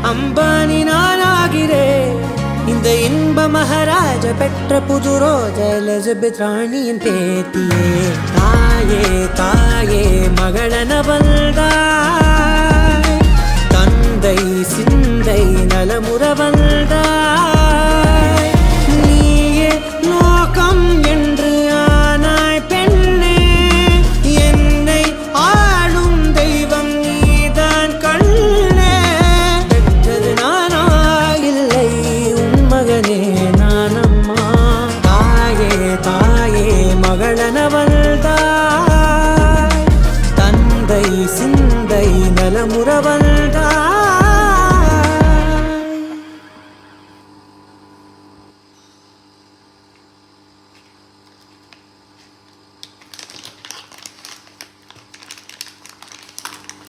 அம்பானி நானாகிறேன். இந்த இன்ப மகாராஜ பெற்ற புது ரோஜ எலிசபெத் ராணியின் பேத்தியே. தாயே தாயே மகளன வந்தாய், தந்தை சிந்தை நலமுற வந்தாய். நீயே லோகம் என்று ஆனாய் பெண்ணே, என்னை ஆளும் தெய்வம் நீதான் கண்ணே. பெற்றது நானா இல்லை உன் மகனே நானம்மா. தாயே தாயே மகளன வந்தாய், தந்தை சிந்தை நலமுற வந்தாய்.